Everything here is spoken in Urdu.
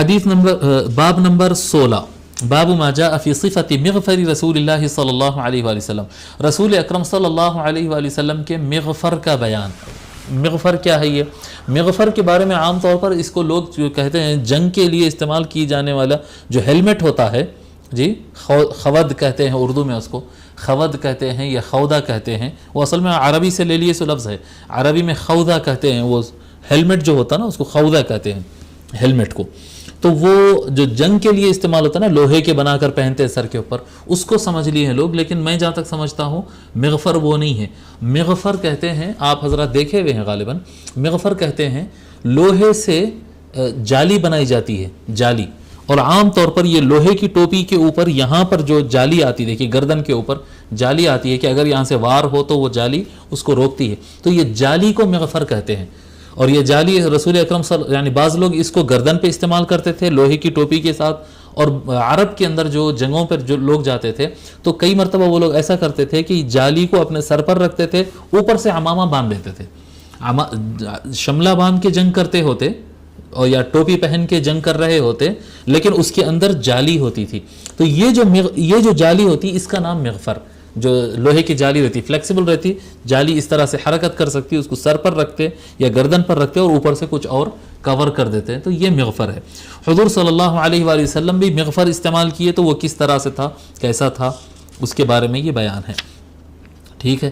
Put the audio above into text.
حدیث نمبر باب نمبر 16 باب ما جاء فی صفت مغفر رسول اللہ صلی اللہ علیہ وآلہ وسلم، رسول اکرم صلی اللہ علیہ وآلہ وسلم کے مغفر کا بیان۔ مغفر کیا ہے؟ یہ مغفر کے بارے میں عام طور پر اس کو لوگ جو کہتے ہیں جنگ کے لیے استعمال کی جانے والا جو ہیلمٹ ہوتا ہے، جی خود کہتے ہیں اردو میں، اس کو خود کہتے ہیں یا خودہ کہتے ہیں، وہ اصل میں عربی سے لے لیے سو لفظ ہے، عربی میں خودہ کہتے ہیں، وہ ہیلمٹ جو ہوتا ہے نا اس کو خودہ کہتے ہیں ہیلمٹ کو۔ تو وہ جو جنگ کے لیے استعمال ہوتا ہے نا، لوہے کے بنا کر پہنتے ہیں سر کے اوپر، اس کو سمجھ لیے ہیں لوگ، لیکن میں جہاں تک سمجھتا ہوں مغفر وہ نہیں ہے۔ مغفر کہتے ہیں، آپ حضرات دیکھے ہوئے ہیں غالباً، مغفر کہتے ہیں لوہے سے جالی بنائی جاتی ہے، جالی، اور عام طور پر یہ لوہے کی ٹوپی کے اوپر یہاں پر جو جالی آتی ہے، دیکھیے گردن کے اوپر جالی آتی ہے کہ اگر یہاں سے وار ہو تو وہ جالی اس کو روکتی ہے، تو یہ جالی کو مغفر کہتے ہیں۔ اور یہ جالی رسول اکرم یعنی بعض لوگ اس کو گردن پہ استعمال کرتے تھے لوہے کی ٹوپی کے ساتھ، اور عرب کے اندر جو جنگوں پر جو لوگ جاتے تھے تو کئی مرتبہ وہ لوگ ایسا کرتے تھے کہ جالی کو اپنے سر پر رکھتے تھے، اوپر سے عمامہ باندھ لیتے تھے، شملہ باندھ کے جنگ کرتے ہوتے اور یا ٹوپی پہن کے جنگ کر رہے ہوتے، لیکن اس کے اندر جالی ہوتی تھی۔ تو یہ جو جالی ہوتی اس کا نام مغفر، جو لوہے کی جالی رہتی، فلیکسیبل رہتی، جالی اس طرح سے حرکت کر سکتی، اس کو سر پر رکھتے یا گردن پر رکھتے اور اوپر سے کچھ اور کور کر دیتے ہیں، تو یہ مغفر ہے۔ حضور صلی اللہ علیہ وآلہ وسلم بھی مغفر استعمال کیے، تو وہ کس طرح سے تھا، کیسا تھا، اس کے بارے میں یہ بیان ہے، ٹھیک ہے۔